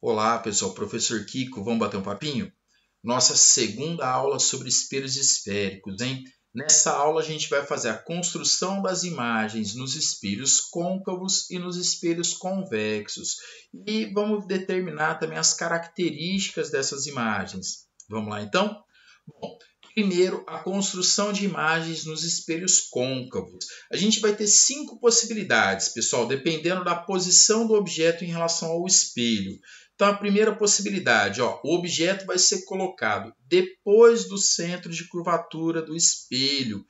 Olá, pessoal, professor Kiko, vamos bater um papinho? Nossa segunda aula sobre espelhos esféricos, hein? Nessa aula a gente vai fazer a construção das imagens nos espelhos côncavos e nos espelhos convexos. E vamos determinar também as características dessas imagens. Vamos lá, então? Bom, primeiro, a construção de imagens nos espelhos côncavos. A gente vai ter 5 possibilidades, pessoal, dependendo da posição do objeto em relação ao espelho. Então, a primeira possibilidade, o objeto vai ser colocado depois do centro de curvatura do espelho.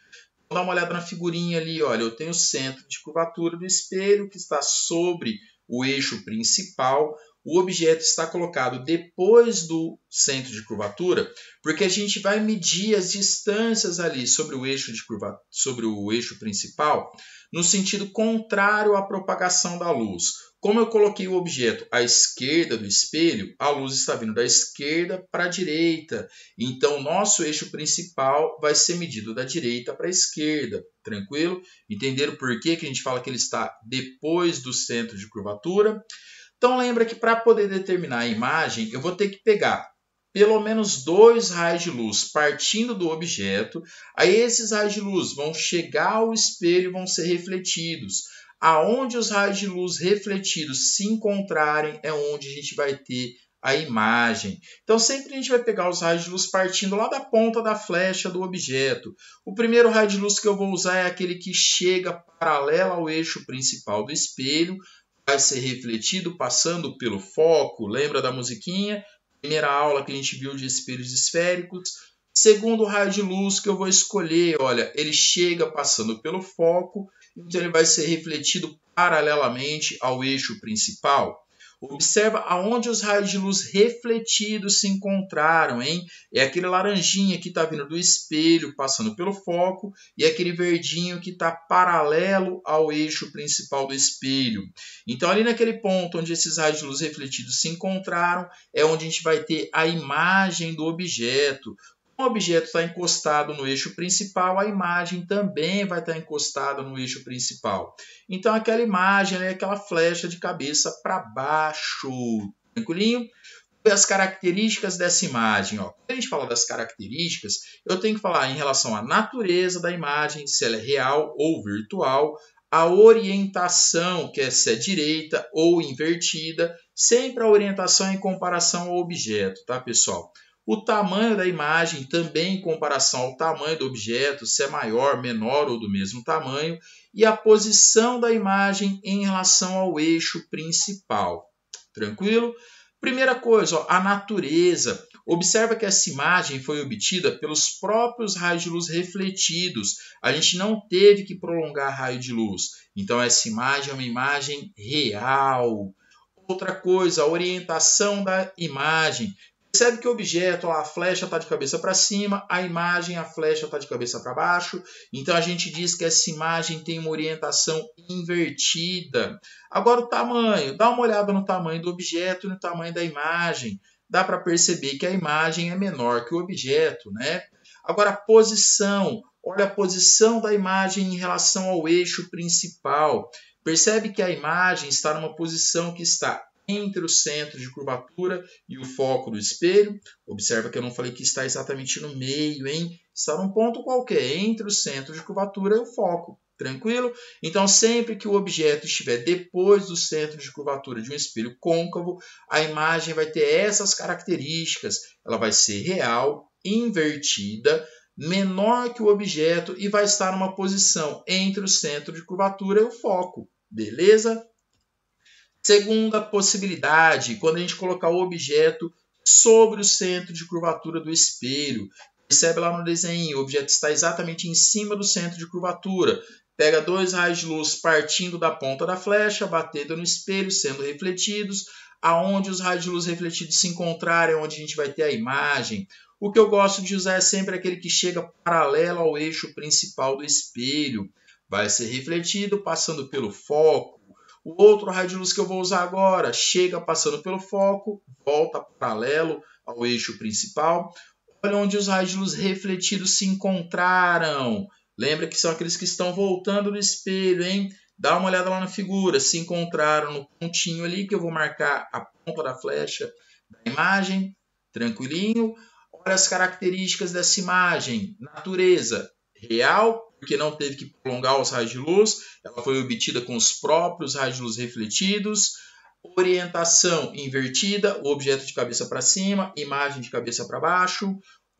Vamos dar uma olhada na figurinha ali, olha, eu tenho o centro de curvatura do espelho que está sobre o eixo principal. O objeto está colocado depois do centro de curvatura, porque a gente vai medir as distâncias ali sobre o eixo sobre o eixo principal, no sentido contrário à propagação da luz. Como eu coloquei o objeto à esquerda do espelho, a luz está vindo da esquerda para a direita. Então, o nosso eixo principal vai ser medido da direita para a esquerda. Tranquilo? Entenderam por que a gente fala que ele está depois do centro de curvatura? Então, lembra que para poder determinar a imagem, eu vou ter que pegar pelo menos 2 raios de luz partindo do objeto. Aí, esses raios de luz vão chegar ao espelho e vão ser refletidos. Aonde os raios de luz refletidos se encontrarem é onde a gente vai ter a imagem. Então, sempre a gente vai pegar os raios de luz partindo lá da ponta da flecha do objeto. O primeiro raio de luz que eu vou usar é aquele que chega paralelo ao eixo principal do espelho, vai ser refletido passando pelo foco. Lembra da musiquinha? Primeira aula que a gente viu de espelhos esféricos. Segundo raio de luz que eu vou escolher, olha, ele chega passando pelo foco, então ele vai ser refletido paralelamente ao eixo principal. Observa aonde os raios de luz refletidos se encontraram, hein? É aquele laranjinha que está vindo do espelho, passando pelo foco, e aquele verdinho que está paralelo ao eixo principal do espelho. Então, ali naquele ponto onde esses raios de luz refletidos se encontraram, é onde a gente vai ter a imagem do objeto. O objeto está encostado no eixo principal, a imagem também vai estar encostada no eixo principal. Então, aquela imagem é aquela flecha de cabeça para baixo. Tranquilinho? As características dessa imagem. Quando a gente fala das características, eu tenho que falar em relação à natureza da imagem, se ela é real ou virtual, a orientação, que é se é direita ou invertida, sempre a orientação em comparação ao objeto, tá, pessoal? O tamanho da imagem também em comparação ao tamanho do objeto, se é maior, menor ou do mesmo tamanho, e a posição da imagem em relação ao eixo principal. Tranquilo? Primeira coisa, a natureza. Observa que essa imagem foi obtida pelos próprios raios de luz refletidos. A gente não teve que prolongar raio de luz. Então, essa imagem é uma imagem real. Outra coisa, a orientação da imagem. Percebe que o objeto, a flecha está de cabeça para cima, a imagem, a flecha está de cabeça para baixo. Então, a gente diz que essa imagem tem uma orientação invertida. Agora, o tamanho. Dá uma olhada no tamanho do objeto e no tamanho da imagem. Dá para perceber que a imagem é menor que o objeto, né? Agora, a posição. Olha a posição da imagem em relação ao eixo principal. Percebe que a imagem está numa posição que está entre o centro de curvatura e o foco do espelho. Observa que eu não falei que está exatamente no meio, hein? Está num ponto qualquer, entre o centro de curvatura e o foco. Tranquilo? Então, sempre que o objeto estiver depois do centro de curvatura de um espelho côncavo, a imagem vai ter essas características. Ela vai ser real, invertida, menor que o objeto e vai estar numa posição entre o centro de curvatura e o foco. Beleza? Segunda possibilidade, quando a gente colocar o objeto sobre o centro de curvatura do espelho. Percebe lá no desenho, o objeto está exatamente em cima do centro de curvatura. Pega 2 raios de luz partindo da ponta da flecha, batendo no espelho, sendo refletidos. Aonde os raios de luz refletidos se encontrarem, é onde a gente vai ter a imagem. O que eu gosto de usar é sempre aquele que chega paralelo ao eixo principal do espelho. Vai ser refletido passando pelo foco. O outro raio de luz que eu vou usar agora chega passando pelo foco, volta paralelo ao eixo principal. Olha onde os raios de luz refletidos se encontraram. Lembra que são aqueles que estão voltando no espelho, hein? Dá uma olhada lá na figura, se encontraram no pontinho ali, que eu vou marcar a ponta da flecha da imagem, tranquilinho. Olha as características dessa imagem. Natureza real, porque não teve que prolongar os raios de luz, ela foi obtida com os próprios raios de luz refletidos. Orientação invertida, o objeto de cabeça para cima, imagem de cabeça para baixo.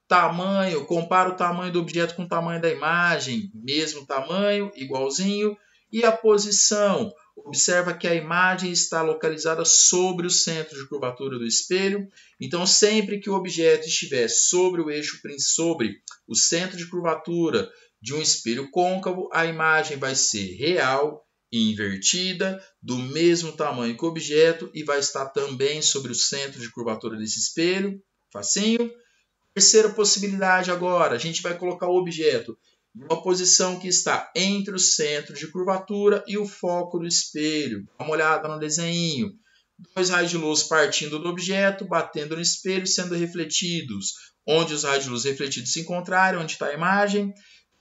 Tamanho, compara o tamanho do objeto com o tamanho da imagem, mesmo tamanho, igualzinho. E a posição, observa que a imagem está localizada sobre o centro de curvatura do espelho. Então, sempre que o objeto estiver sobre o eixo, sobre o centro de curvatura de um espelho côncavo, a imagem vai ser real e invertida, do mesmo tamanho que o objeto, e vai estar também sobre o centro de curvatura desse espelho. Facinho. Terceira possibilidade agora, a gente vai colocar o objeto em uma posição que está entre o centro de curvatura e o foco do espelho. Dá uma olhada no desenho. Dois raios de luz partindo do objeto, batendo no espelho, sendo refletidos. Onde os raios de luz refletidos se encontrarem, onde está a imagem.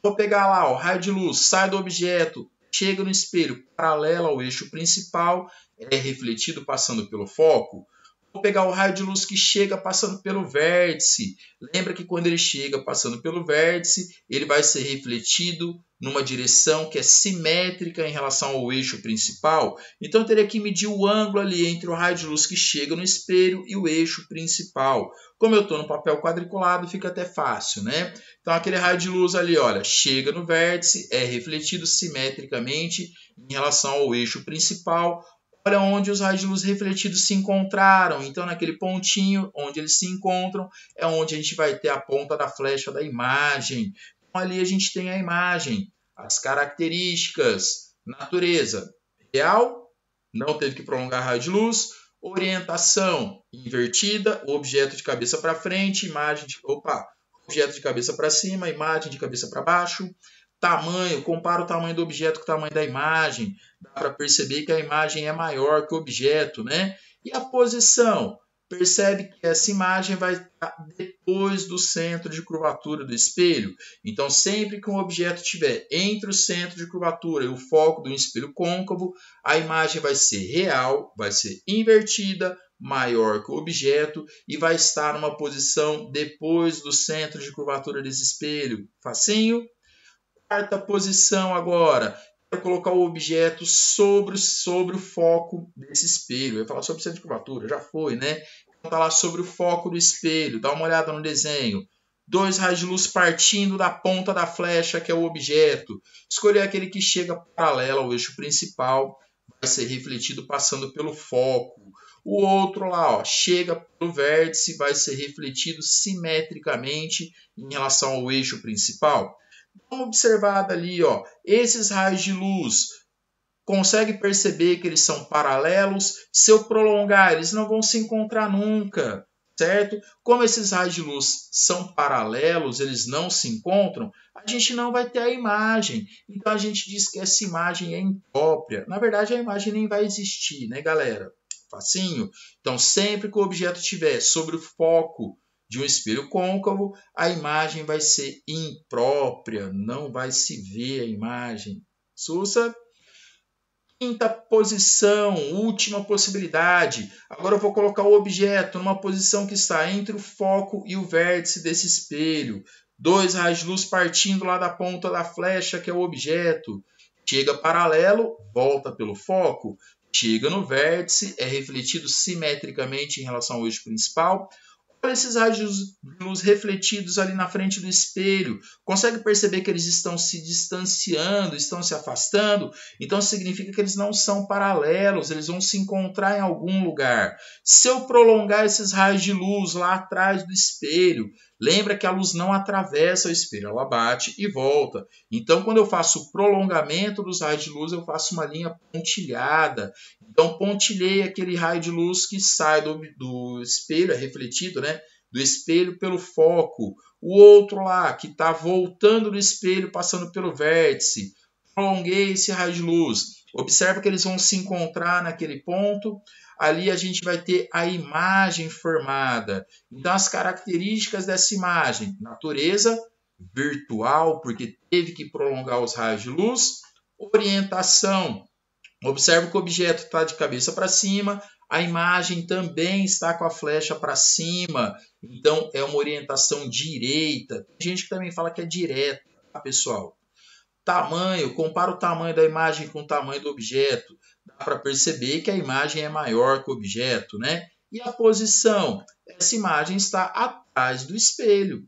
Vou pegar lá, o raio de luz sai do objeto, chega no espelho paralelo ao eixo principal, é refletido passando pelo foco. Vou pegar o raio de luz que chega passando pelo vértice. Lembra que quando ele chega passando pelo vértice, ele vai ser refletido numa direção que é simétrica em relação ao eixo principal. Então, eu teria que medir o ângulo ali entre o raio de luz que chega no espelho e o eixo principal. Como eu estou no papel quadriculado, fica até fácil, né? Então, aquele raio de luz ali, olha, chega no vértice, é refletido simetricamente em relação ao eixo principal. Olha onde os raios de luz refletidos se encontraram. Então, naquele pontinho onde eles se encontram, é onde a gente vai ter a ponta da flecha da imagem. Então, ali a gente tem a imagem, as características, natureza real, não teve que prolongar raio de luz, orientação invertida, objeto de cabeça para frente, objeto de cabeça para cima, imagem de cabeça para baixo. Tamanho, compara o tamanho do objeto com o tamanho da imagem. Dá para perceber que a imagem é maior que o objeto, né? E a posição, percebe que essa imagem vai estar depois do centro de curvatura do espelho. Então, sempre que um objeto estiver entre o centro de curvatura e o foco do espelho côncavo, a imagem vai ser real, vai ser invertida, maior que o objeto e vai estar numa posição depois do centro de curvatura desse espelho. Facinho? Quarta posição agora, quero colocar o objeto sobre o foco desse espelho. Eu ia falar sobre o centro de curvatura, já foi, né? Então está lá sobre o foco do espelho, dá uma olhada no desenho. Dois raios de luz partindo da ponta da flecha, que é o objeto. Escolher aquele que chega paralelo ao eixo principal, vai ser refletido passando pelo foco. O outro lá, ó, chega pelo vértice, vai ser refletido simetricamente em relação ao eixo principal. Dá uma observada ali, ó, esses raios de luz, consegue perceber que eles são paralelos? Se eu prolongar, eles não vão se encontrar nunca, certo? Como esses raios de luz são paralelos, eles não se encontram, a gente não vai ter a imagem. Então, a gente diz que essa imagem é imprópria. Na verdade, a imagem nem vai existir, né, galera? Facinho? Então, sempre que o objeto estiver sobre o foco de um espelho côncavo, a imagem vai ser imprópria, não vai se ver a imagem. Sussa? Quinta posição, última possibilidade. Agora eu vou colocar o objeto numa posição que está entre o foco e o vértice desse espelho. Dois raios de luz partindo lá da ponta da flecha, que é o objeto. Chega paralelo, volta pelo foco. Chega no vértice, é refletido simetricamente em relação ao eixo principal. Olha esses raios de luz refletidos ali na frente do espelho. Consegue perceber que eles estão se distanciando, estão se afastando? Então significa que eles não são paralelos, eles vão se encontrar em algum lugar. Se eu prolongar esses raios de luz lá atrás do espelho, lembra que a luz não atravessa o espelho, ela bate e volta. Então, quando eu faço o prolongamento dos raios de luz, eu faço uma linha pontilhada. Então, pontilhei aquele raio de luz que sai do espelho, é refletido, né? Do espelho pelo foco. O outro lá, que está voltando do espelho, passando pelo vértice. Prolonguei esse raio de luz. Observa que eles vão se encontrar naquele ponto. Ali a gente vai ter a imagem formada. Então, as características dessa imagem. Natureza virtual, porque teve que prolongar os raios de luz. Orientação Observe que o objeto está de cabeça para cima, a imagem também está com a flecha para cima, então é uma orientação direita. Tem gente que também fala que é direta, tá, pessoal? Tamanho, compara o tamanho da imagem com o tamanho do objeto. Dá para perceber que a imagem é maior que o objeto, né? E a posição? Essa imagem está atrás do espelho.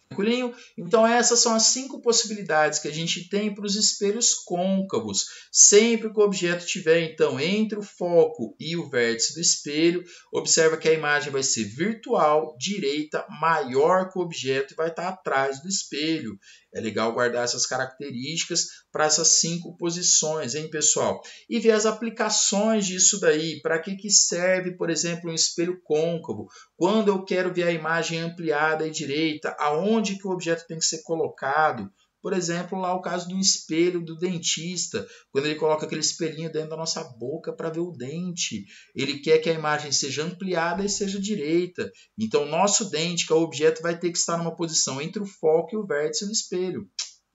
Tranquilinho? Então essas são as 5 possibilidades que a gente tem para os espelhos côncavos. Sempre que o objeto estiver então entre o foco e o vértice do espelho, observa que a imagem vai ser virtual, direita, maior que o objeto e vai estar atrás do espelho. É legal guardar essas características para essas 5 posições, hein, pessoal? E ver as aplicações disso daí. Para que serve, por exemplo, um espelho côncavo? Quando eu quero ver a imagem ampliada e direita, aonde que o objeto tem que ser colocado? Por exemplo, lá o caso do espelho do dentista, quando ele coloca aquele espelhinho dentro da nossa boca para ver o dente. Ele quer que a imagem seja ampliada e seja direita. Então, nosso dente, que é o objeto, vai ter que estar numa posição entre o foco e o vértice do espelho.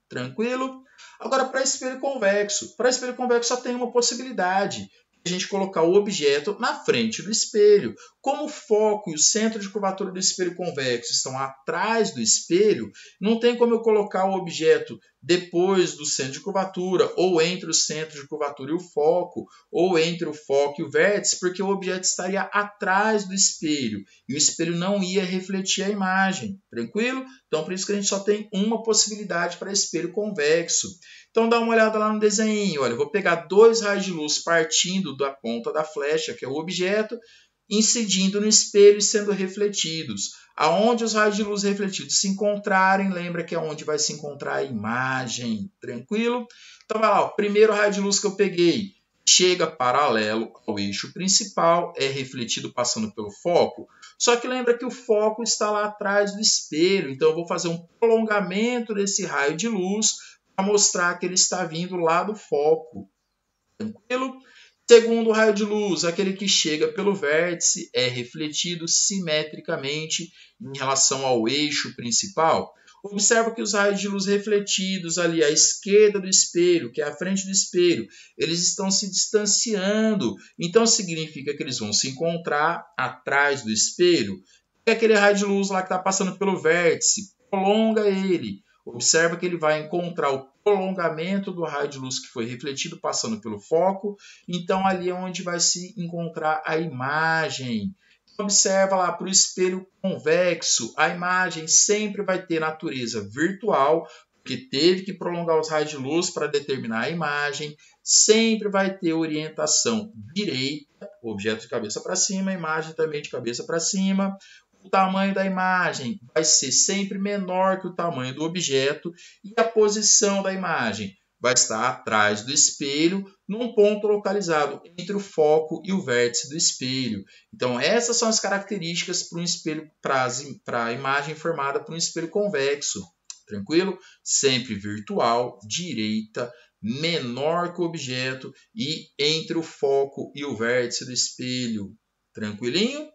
Tranquilo? Agora, para espelho convexo. Para espelho convexo só tem uma possibilidade. A gente colocar o objeto na frente do espelho. Como o foco e o centro de curvatura do espelho convexo estão atrás do espelho, não tem como eu colocar o objeto depois do centro de curvatura, ou entre o centro de curvatura e o foco, ou entre o foco e o vértice, porque o objeto estaria atrás do espelho e o espelho não ia refletir a imagem. Tranquilo? Então, por isso que a gente só tem uma possibilidade para espelho convexo. Então dá uma olhada lá no desenho. Olha, eu vou pegar 2 raios de luz partindo da ponta da flecha, que é o objeto, incidindo no espelho e sendo refletidos. Aonde os raios de luz refletidos se encontrarem, lembra que é onde vai se encontrar a imagem. Tranquilo? Então vai lá, o primeiro raio de luz que eu peguei chega paralelo ao eixo principal, é refletido passando pelo foco. Só que lembra que o foco está lá atrás do espelho, então eu vou fazer um prolongamento desse raio de luz para mostrar que ele está vindo lá do foco. Tranquilo? Segundo raio de luz, aquele que chega pelo vértice, é refletido simetricamente em relação ao eixo principal. Observa que os raios de luz refletidos ali à esquerda do espelho, que é a frente do espelho, eles estão se distanciando. Então significa que eles vão se encontrar atrás do espelho. E aquele raio de luz lá que está passando pelo vértice, prolonga ele. Observa que ele vai encontrar o prolongamento do raio de luz que foi refletido passando pelo foco. Então, ali é onde vai se encontrar a imagem. Observa lá para o espelho convexo. A imagem sempre vai ter natureza virtual, porque teve que prolongar os raios de luz para determinar a imagem. Sempre vai ter orientação direita, o objeto de cabeça para cima, a imagem também de cabeça para cima. O tamanho da imagem vai ser sempre menor que o tamanho do objeto e a posição da imagem vai estar atrás do espelho, num ponto localizado entre o foco e o vértice do espelho. Então, essas são as características para um espelho, para a imagem formada por um espelho convexo. Tranquilo? Sempre virtual, direita, menor que o objeto e entre o foco e o vértice do espelho. Tranquilinho?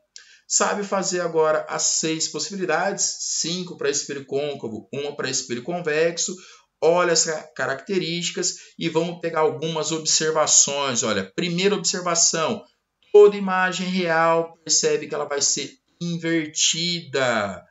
Sabe fazer agora as 6 possibilidades, 5 para espelho côncavo, 1 para espelho convexo. Olha as características e vamos pegar algumas observações. Olha, primeira observação, toda imagem real percebe que ela vai ser invertida.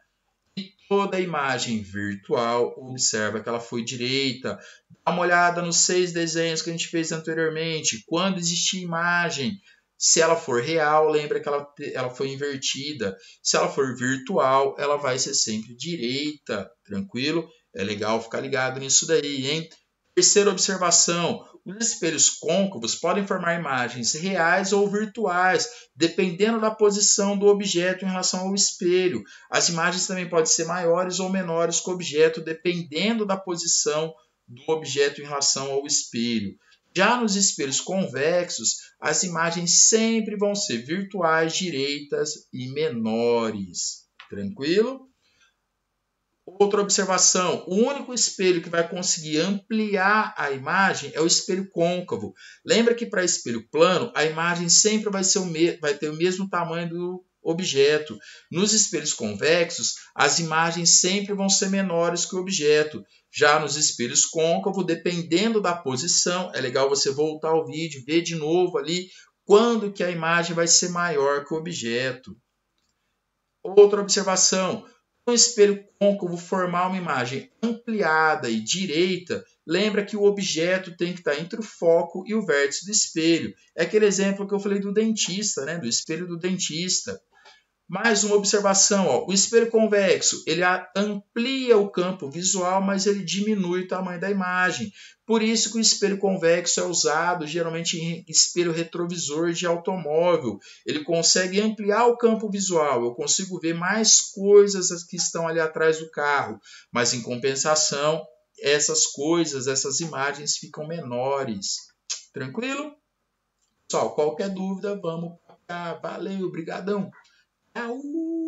E toda imagem virtual observa que ela foi direita. Dá uma olhada nos 6 desenhos que a gente fez anteriormente. Quando existir imagem, se ela for real, lembra que ela foi invertida. Se ela for virtual, ela vai ser sempre direita. Tranquilo? É legal ficar ligado nisso daí, hein? Terceira observação. Os espelhos côncavos podem formar imagens reais ou virtuais, dependendo da posição do objeto em relação ao espelho. As imagens também podem ser maiores ou menores que o objeto, dependendo da posição do objeto em relação ao espelho. Já nos espelhos convexos, as imagens sempre vão ser virtuais, direitas e menores. Tranquilo? Outra observação, o único espelho que vai conseguir ampliar a imagem é o espelho côncavo. Lembra que para espelho plano, a imagem sempre vai ter o mesmo tamanho objeto. Nos espelhos convexos, as imagens sempre vão ser menores que o objeto. Já nos espelhos côncavos, dependendo da posição, é legal você voltar ao vídeo, ver de novo ali quando que a imagem vai ser maior que o objeto. Outra observação, no espelho côncavo formar uma imagem ampliada e direita, lembra que o objeto tem que estar entre o foco e o vértice do espelho. É aquele exemplo que eu falei do dentista, né? Do espelho do dentista. Mais uma observação, ó, o espelho convexo, ele amplia o campo visual, mas ele diminui o tamanho da imagem. Por isso que o espelho convexo é usado geralmente em espelho retrovisor de automóvel. Ele consegue ampliar o campo visual, eu consigo ver mais coisas que estão ali atrás do carro, mas em compensação, essas coisas, essas imagens ficam menores. Tranquilo? Pessoal, qualquer dúvida, vamos para cá. Valeu, brigadão! Au!